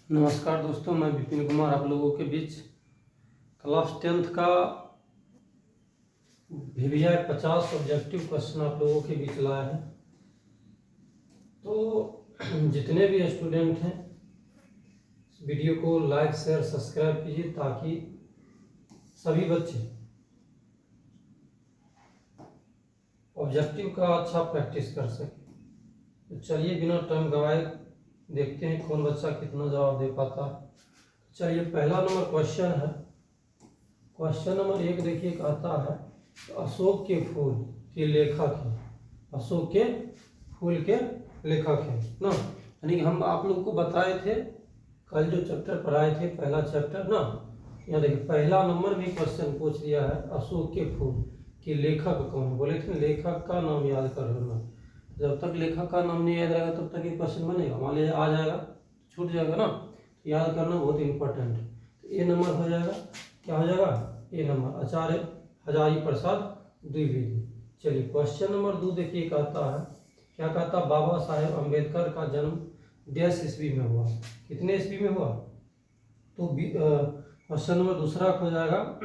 नमस्कार दोस्तों, मैं विपिन कुमार आप लोगों के बीच क्लास 10th का VVI 50 ऑब्जेक्टिव क्वेश्चन आप लोगों के बीच लाया है। तो जितने भी स्टूडेंट हैं वीडियो को लाइक शेयर सब्सक्राइब कीजिए ताकि सभी बच्चे ऑब्जेक्टिव का अच्छा प्रैक्टिस कर सकें। तो चलिए बिना टाइम गवाए देखते हैं कौन बच्चा कितना जवाब दे पाता है। चलिए पहला नंबर क्वेश्चन है। क्वेश्चन नंबर 1 देखिए, कहता है अशोक के फूल के लेखक है। अशोक के फूल के लेखक है ना, यानी कि हम आप लोग को बताए थे कल जो चैप्टर पढ़ाए थे पहला चैप्टर ना। यहाँ देखिए पहला नंबर में क्वेश्चन पूछ दिया है अशोक के फूल के लेखक कौन है। बोले थे लेखक का नाम याद कर लेना। जब तक लेखक का नाम नहीं याद रहेगा तब तक ये क्वेश्चन बनेगा। मान लीजिए आ जाएगा छूट जाएगा ना, तो याद करना बहुत इंपॉर्टेंट है। तो ये नंबर हो जाएगा, क्या हो जाएगा ये नंबर, आचार्य हजारी प्रसाद द्विवेदी। चलिए क्वेश्चन नंबर 2 देखिए, कहता है क्या कहता है बाबा साहेब अम्बेडकर का जन्म डैश ईस्वी में हुआ। कितने ईस्वी में हुआ? तो क्वेश्चन नंबर दूसरा हो जाएगा।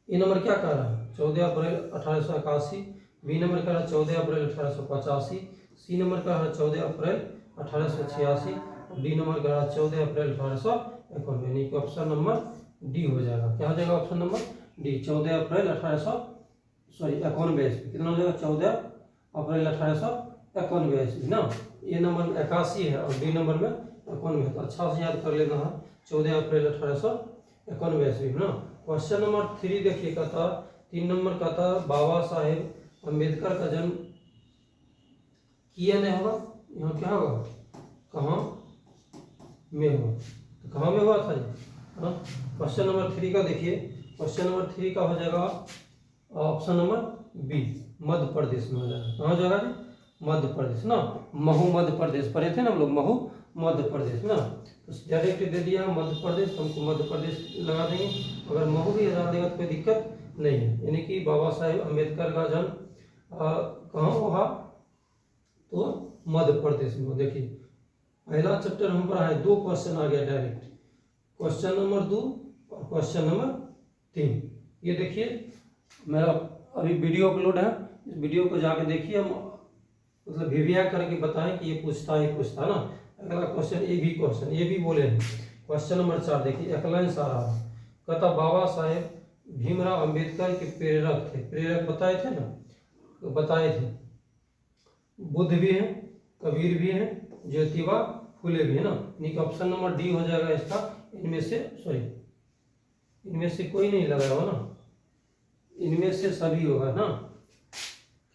ये नंबर क्या कह रहा है 14 अप्रैल 1881। बी नंबर कह रहा है 14 अप्रैल 1885। सी नंबर कह रहा है 14 अप्रैल 1886। डी नंबर कह रहा है 14 अप्रैल 1891, यानी कि ऑप्शन नंबर डी हो जाएगा। क्या हो जाएगा ऑप्शन नंबर डी, 14 अप्रैल 1891 ईस्वी। कितना हो जाएगा 14 अप्रैल 1891 ईस्वी ना। ये नंबर 81 है और डी नंबर में 91 है, तो अच्छा से याद कर लेना है 14 अप्रैल 1891 ईस्वी ना। क्वेश्चन नंबर 3 देखिए, कहता 3 नंबर कहता बाबा साहेब अम्बेडकर का जन्म किया नहीं होगा। यहाँ क्या होगा, कहाँ में हुआ, तो कहाँ में हुआ था ये। क्वेश्चन नंबर 3 का देखिए, क्वेश्चन नंबर 3 का हो जाएगा option number B, Madhya Pradesh में हो जाएगा। कहाँ हो जाएगा जी, मध्य प्रदेश ना। महू मध्य प्रदेश पढ़े थे ना हम लोग, महू मध्य प्रदेश ना। तो डायरेक्ट दे दिया मध्य प्रदेश, हमको मध्य प्रदेश लगा देंगे। अगर महू भी हटा देगा तो कोई दिक्कत नहीं है। यानी कि बाबा साहेब अम्बेडकर का जन्म कहाँ हुआ, तो मध्य प्रदेश में। देखिए पहला चैप्टर हम पढ़ा है, 2 क्वेश्चन आ गया डायरेक्ट, क्वेश्चन नंबर 2 और क्वेश्चन नंबर 3। ये देखिए मेरा अभी वीडियो अपलोड है, इस वीडियो को जाके देखिए। हम मतलब VVI करके बताएं कि ये पूछता ना। अगला क्वेश्चन ये भी क्वेश्चन ये भी बोले हैं। क्वेश्चन नंबर 4 देखिए, एक लाइन सा रहा है, कहता बाबा साहेब भीमराव अंबेडकर के प्रेरक थे। प्रेरक बताए थे ना, तो बताए थे बुद्ध भी हैं, कबीर भी हैं, ज्योतिबा फुले भी है ना। यानी ऑप्शन नंबर डी हो जाएगा इसका। इनमें से इनमें से कोई नहीं लगा हुआ ना, इनमें से सभी होगा ना।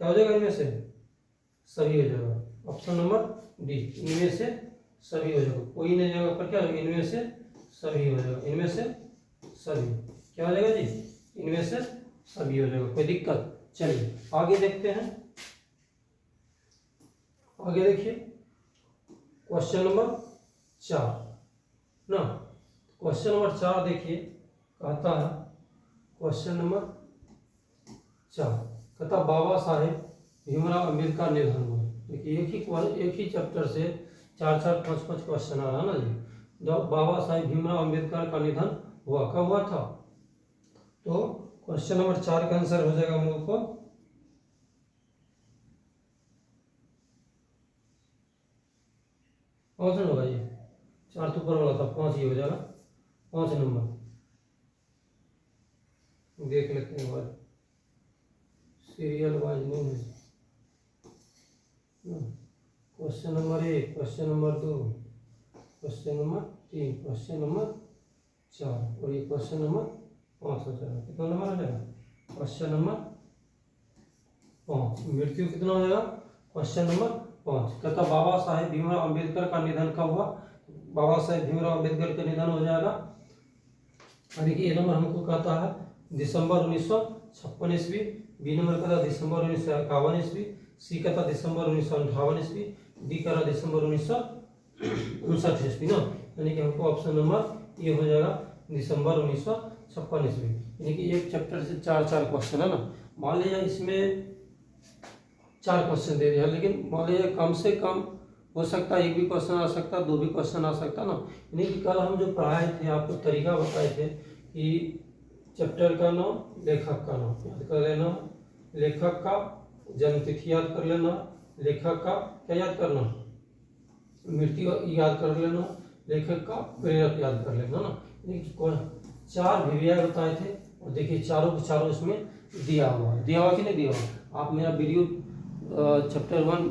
क्या हो जाएगा, इनमें से सभी हो जाएगा। ऑप्शन नंबर डी, इनमें से सभी हो जाएगा, कोई नहीं जाएगा पर क्या होगा, इनमें से सभी हो जाएगा। इनमें से सभी क्या हो जाएगा जी, इनमें से सभी हो जाएगा, कोई दिक्कत। चलिए आगे देखते हैं। आगे देखिए क्वेश्चन नंबर 4 ना। क्वेश्चन नंबर 4 देखिए, कहता है क्वेश्चन नंबर 4 कहता बाबा साहेब भीमराव अम्बेडकर निधन हुआ। देखिए एक ही चैप्टर से 4 5 क्वेश्चन आ रहा ना जी। जब बाबा साहेब भीमराव अम्बेडकर का निधन हुआ, कब हुआ था, तो क्वेश्चन नंबर 4 का आंसर हो जाएगा हम लोग को कौन सा होगा, ये 4 तो ऊपर वाला था, 5 ही हो जाएगा। 5 नंबर देख लेते हैं, वाइज सीरियल वाइज नहीं है। Question number 1, question number 2, question number 3, question number 4 और ये क्वेश्चन नंबर 5 हो जाएगा। कितना नंबर हो जाएगा, क्वेश्चन नंबर 5। मृत्यु कितना हो जाएगा, क्वेश्चन नंबर 5। कहता बाबा साहेब भीमराव अम्बेडकर का निधन कब हुआ। बाबा साहेब भीमराव अम्बेडकर का निधन हो जाएगा, यानी कि ये नंबर हमको कहता है दिसंबर 1956 ईस्वी। बी नंबर कहता दिसंबर 1951 ईस्वी। सी कहता दिसंबर 1958 ईस्वी। डी कहता दिसंबर 1959 ईस्वी ना। यानी कि हमको ऑप्शन नंबर ये हो जाएगा दिसंबर 1956 ईस्वी। यानी कि एक चैप्टर से 4 क्वेश्चन है ना। मान लीजिए इसमें 4 क्वेश्चन दे दिया, लेकिन मान लीजिए कम से कम हो सकता है एक भी क्वेश्चन आ सकता है, 2 भी क्वेश्चन आ सकता ना। यानी कि कल हम जो पढ़ाए थे आपको तरीका बताए थे कि चैप्टर का नाम, लेखक का नाम याद कर लेना, लेखक का जन्म तिथि याद कर लेना, लेखक का क्या याद करना, मृत्यु याद कर लेना, लेखक का प्रेरक याद कर लेना ना। 4 विवरण बताए थे और देखिए चारों के चारों इसमें दिया हुआ कि नहीं दिया हुआ। आप मेरा वीडियो चैप्टर 1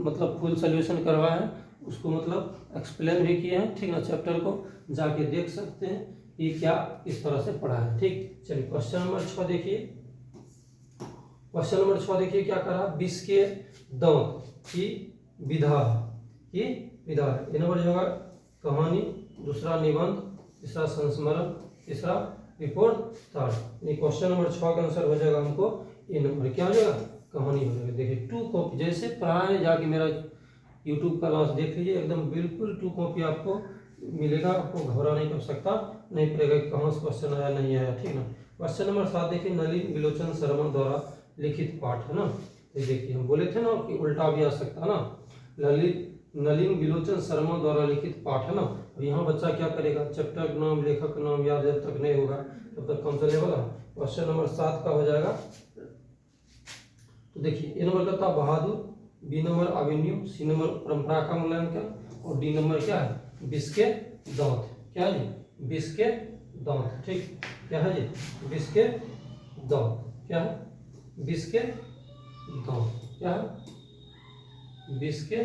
मतलब फुल सोल्यूशन करवाए हैं, उसको मतलब एक्सप्लेन भी किए हैं, ठीक ना। चैप्टर को जाके देख सकते हैं कि क्या इस तरह से पढ़ा है, ठीक। चलिए क्वेश्चन नंबर 6 देखिए। क्वेश्चन नंबर 6 देखिए क्या करा, विष के दांत की विधा है। ये नंबर जो होगा कहानी, दूसरा निबंध, तीसरा संस्मरण, तीसरा रिपोर्ट, थर्ड। ये क्वेश्चन नंबर 6 का आंसर हो जाएगा हमको ये नंबर क्या हो जाएगा, कहानी हो जाएगा। देखिए 2 कॉपी जैसे पढ़ाए, जाके मेरा यूट्यूब का क्लास देख लीजिए, एकदम बिल्कुल 2 कॉपी आपको मिलेगा, आपको घबरा नहीं कर सकता, नहीं पड़ेगा कहाँ से क्वेश्चन आया नहीं आया, ठीक ना। क्वेश्चन नंबर 7 देखिए, नलिन विलोचन शर्मा द्वारा लिखित पाठ है ना। ये देखिए हम बोले थे ना कि उल्टा भी आ सकता है ना, नलिन विलोचन शर्मा द्वारा लिखित पाठ है ना। अब यहाँ बच्चा क्या करेगा, चैप्टर का नाम, लेखक का नाम याद जब तक नहीं होगा तब तक कौन सा लेवल है। क्वेश्चन नंबर 7 का हो जाएगा, तो देखिए ए नंबर का था Bahadur, B number avenue, C number परंपरा का मूल्यांकन और डी नंबर क्या है, विष के दांत। क्या है जी, विष के दांत, ठीक। क्या है जी, विष के दांत, क्या है, विष के दांत, क्या है, विष के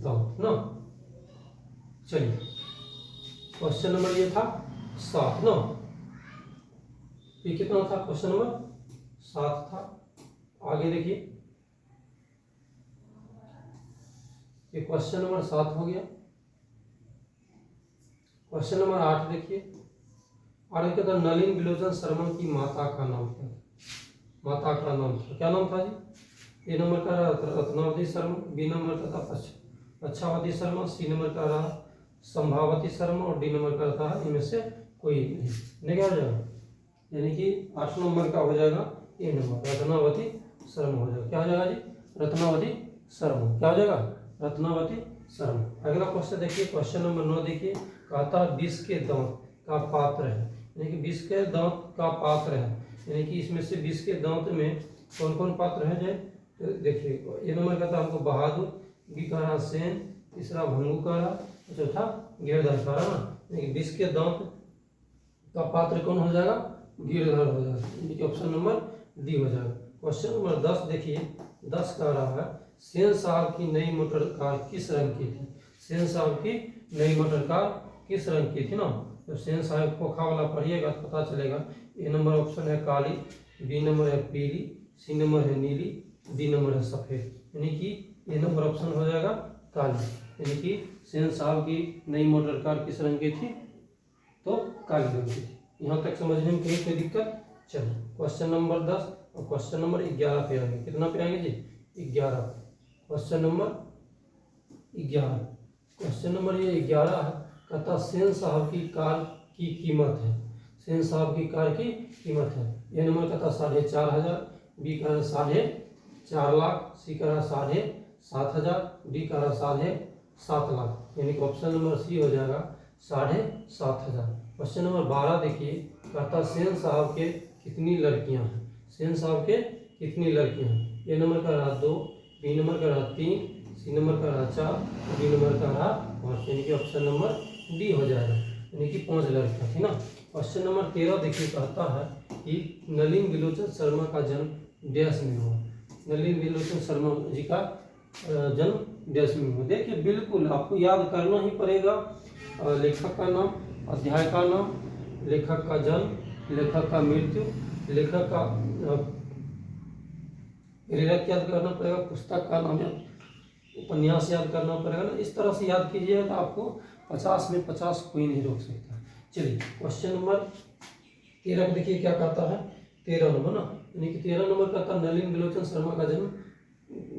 दांत ना। चलिए क्वेश्चन नंबर ये था 7 ना, ये कितना था, क्वेश्चन नंबर 7 था। आगे देखिए, ये क्वेश्चन नंबर 7 हो गया। क्वेश्चन नंबर 8 देखिए, आगे कहता नलिन विलोचन शर्मा की माता का नाम क्या था, माता का नाम था, क्या नाम था जी। ए नंबर का रत्नावती शर्मा, बी नंबर का था पच्छावती शर्मा, सी नंबर का रहा संभावती शर्मा और डी नंबर का था इनमें से कोई नहीं। क्या हो जाएगा, यानी कि 8 नंबर का हो जाएगा ए नंबर, रत्नावती शर्मा हो जाएगा। क्या हो जाएगा जी, रत्नावती शर्मा, क्या हो जाएगा, रत्नावती शर्मा। अगला क्वेश्चन देखिए, क्वेश्चन नंबर 9 देखिए, कहता विष के दांत का पात्र है, यानी कि विष के दांत का पात्र है, यानी कि इसमें से विष के दांत में कौन कौन पात्र है जाए, तो देखिए ये नंबर कहता हमको बहादुर, बी कह रहा सेन, तीसरा भंगू कह रहा, चौथा गिरधर कह रहा ना। यानी कि विष के दांत का पात्र कौन हो जाएगा, गिरधर हो जाएगा, यानी कि ऑप्शन नंबर डी हो जाएगा। क्वेश्चन नंबर 10 देखिए, 10 कह रहा है सेन साहब की नई मोटर कार किस रंग की थी, सेन साहब की नई मोटर कार किस रंग की थी ना। तो सेन साहब खोखा वाला पढ़िएगा तो पता चलेगा। ए नंबर ऑप्शन है काली, बी नंबर है पीली, सी नंबर है नीली, डी नंबर है सफेद, यानी कि ए नंबर ऑप्शन हो जाएगा काली, यानी कि सेन साहब की नई मोटर कार किस रंग की थी, तो काली रंग की थी। यहाँ तक समझने में कहीं कोई दिक्कत। चलिए क्वेश्चन नंबर 10 और क्वेश्चन नंबर 11 पे आएंगे, कितना पे आएंगे जी, 11। क्वेश्चन नंबर 11, क्वेश्चन नंबर ये 11 है, कहता सेन साहब की कार की कीमत है, सेन साहब की कार की कीमत है। ये नंबर कहता 4,500, बी कह रहा 4.5 लाख, सी कह रहा 7,500, डी कह रहा 7.5 लाख, यानी कि ऑप्शन नंबर सी हो जाएगा 7,500। क्वेश्चन नंबर 12 देखिए, कहता सेन साहब के कितनी लड़कियां हैं, सेन साहब के कितनी लड़कियां हैं। ए नंबर का रहा 2, बी नंबर का रहा 3, सी नंबर का रहा 4, डी नंबर का रहा 5, यानी कि ऑप्शन नंबर डी हो जाएगा, यानी कि 5 लड़कियां थी ना। क्वेश्चन नंबर 13 देखिए, कहता है कि नलिन विलोचन शर्मा का जन्म डैश में हुआ, नलिन विलोचन शर्मा जी का जन्म डैश में हुआ। देखिए बिल्कुल आपको याद करना ही पड़ेगा, लेखक का नाम, अध्याय का नाम, लेखक का जन्म, लेखक का मृत्यु, लेखक का प्रेरक याद करना पड़ेगा, पुस्तक का नाम, उपन्यास याद करना पड़ेगा ना। इस तरह से याद कीजिएगा तो आपको 50 में 50 कोई नहीं रोक सकता। चलिए क्वेश्चन नंबर 13 देखिए क्या कहता है, 13 नंबर ना, यानी कि 13 नंबर कहता नलिन विलोचन शर्मा का जन्म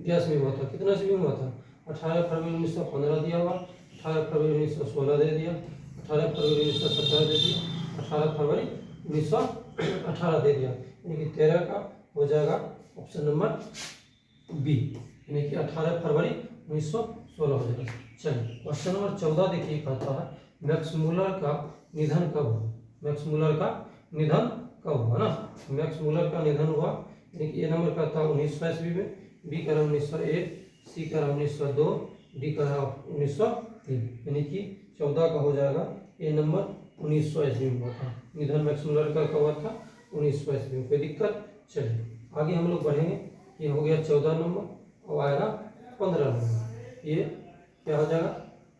डैश में हुआ था, कितना ईस्वी में हुआ था, 18 फरवरी 1915 दिया हुआ, 18 फरवरी 1916 दे दिया, 18 फरवरी 1917 दे दिया, 18 फरवरी 1918 दे दिया, यानी कि 13 का हो जाएगा ऑप्शन नंबर बी, यानी कि 18 फरवरी 1916 हो जाएगा। चलिए क्वेश्चन नंबर 14 देखिए, कहता है मैक्स मूलर का निधन कब हुआ। मैक्स मूलर का निधन कब हुआ ना। मैक्स मूलर का निधन हुआ, देखिए ए नंबर का था 1900 ईस्वी में, बी का 1901, सी का 1902, डी का 1903, यानी कि 14 का हो जाएगा ए नंबर 1900 ईस्वी में हुआ था निधन मैक्स मूलर का। कब हुआ था? 1900 ईस्वी में। कोई दिक्कत? चलिए आगे हम लोग बढ़ेंगे। ये हो गया 14 नंबर, अब आएगा 15 नंबर। ये क्या हो जाएगा?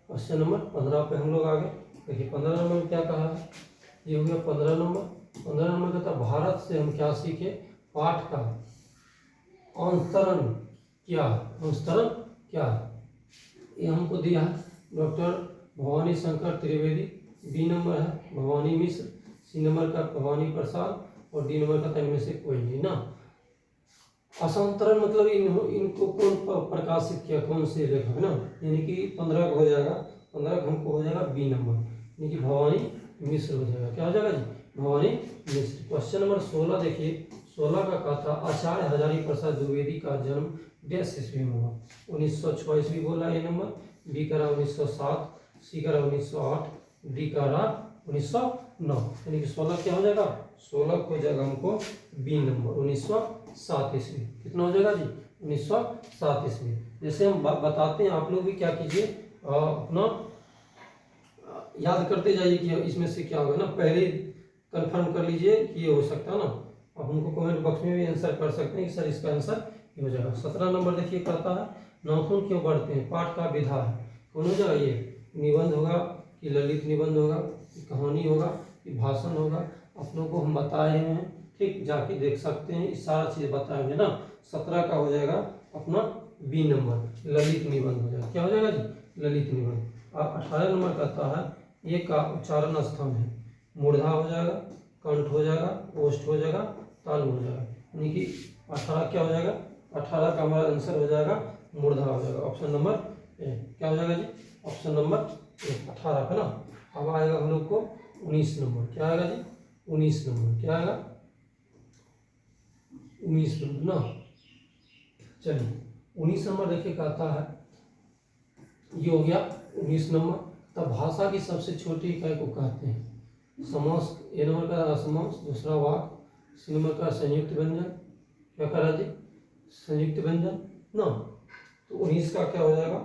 क्वेश्चन नंबर 15 पे हम लोग आ गए। देखिए 15 नंबर में क्या कहा है, ये हो गया 15 नंबर। 15 नंबर का था भारत से हम क्या सीखे, पाठ का अंतरण क्या है, अंतरण क्या है, ये हमको दिया है doctor Bhavani Shankar Trivedi. B number है भवानी मिश्र, सी नंबर का भवानी प्रसाद, और डी नंबर का था इनमें से कोई नहीं ना। अशांतरण मतलब इनको कौन प्रकाशित किया, कौन से लेखक ना, यानी कि 15 का हो जाएगा, 15 का हमको हो जाएगा बी नंबर, यानी कि भवानी मिश्र हो जाएगा। क्या हो जाएगा जी? भवानी मिश्र। क्वेश्चन नंबर 16 देखिए, 16 का कहा था आचार्य हजारी प्रसाद द्विवेदी का जन्म डैश ईस्वी में हुआ। 1906 ईस्वी बोला ए नंबर, बी का 1907, सी का 1908, डी का 1909, यानी कि 16 क्या हो जाएगा? 16 हो जाएगा हमको बी नंबर 1907 ईस्वी। कितना हो जाएगा जी? 1907 ईस्वी। जैसे हम बताते हैं, आप लोग भी क्या कीजिए, अपना याद करते जाइए कि इसमें से क्या होगा ना, पहले कंफर्म कर लीजिए कि ये हो सकता है ना। अब हमको कमेंट बॉक्स में भी आंसर कर सकते हैं कि सर इसका आंसर ये हो जाएगा। 17 नंबर देखिए, कहता है नाखून क्यों बढ़ते हैं, पाठ का विधा है। कौन हो जाएगा ये? निबंध होगा कि ललित निबंध होगा, कि कहानी होगा, कि भाषण होगा, अपनों को हम बताए हैं, ठीक, जाके देख सकते हैं, इस सारा चीज़ बताएंगे ना। 17 का हो जाएगा अपना बी नंबर, ललित निबंध हो जाएगा। क्या हो जाएगा जी? ललित निबंध। अब 18 नंबर कहता है ये का उच्चारण स्तंभ है, मूर्धा हो जाएगा, कंठ हो जाएगा, ओष्ठ हो जाएगा, तालु हो जाएगा, यानी कि 18 क्या हो जाएगा? 18 का हमारा आंसर हो जाएगा मूर्धा हो जाएगा, ऑप्शन नंबर ए। क्या हो जाएगा जी? ऑप्शन नंबर ए 18 का ना। अब आएगा हम लोग को 19 नंबर। क्या आएगा जी? 19 नंबर। क्या आएगा? 19 नंबर ना। चलिए 19 नंबर देखिए, कहता है ये हो गया 19 नंबर। तब भाषा की सबसे छोटी इकाई को कहते हैं समास। ए नंबर का समास, दूसरा वाक्य, सी नंबर का संयुक्त व्यंजन। क्या करा जी? संयुक्त व्यंजन ना। तो 19 का क्या हो जाएगा?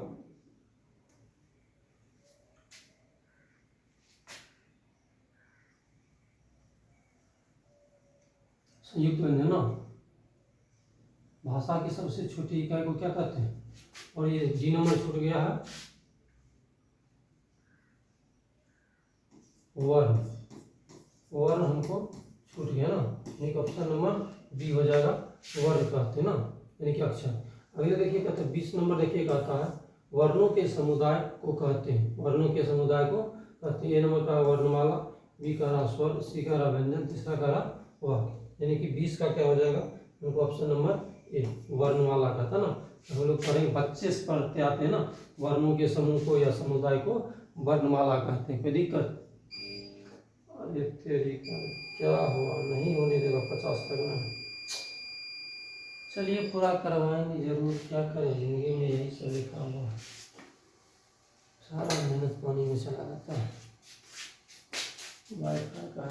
संयुक्त व्यंजन ना। भाषा की सबसे छोटी इकाई को क्या कहते हैं? और ये जी नंबर छूट गया है, वर्ण। वर्ण हमको छूट गया ना, यानी कि ऑप्शन नंबर बी हो जाएगा, वर्ण कहते हैं ना, यानी कि अक्षर। अगले देखिए कहते हैं 20 नंबर देखिए, कहता है वर्णों के समुदाय को कहते हैं, वर्णों के समुदाय को कहते हैं। ए नंबर का वर्णमाला, बी का रहा स्वर, सी का रहा व्यंजन, तीसरा का रहा वाक्य, यानी कि 20 का क्या हो जाएगा? हमको ऑप्शन नंबर ए वर्णमाला का था ना। हम लोग पढ़ेंगे, बच्चे से पढ़ते आते हैं ना, वर्णों के समूह को या समुदाय को वर्णमाला कहते हैं। कोई दिक्कत? अरे तेरी क्या हुआ, नहीं होने देगा 50 तक ना। चलिए पूरा करवाएंगे जरूर, क्या करें, जिंदगी में यही सब लिखा हुआ है, सारा मेहनत पानी में चला जाता है। वाईफाई का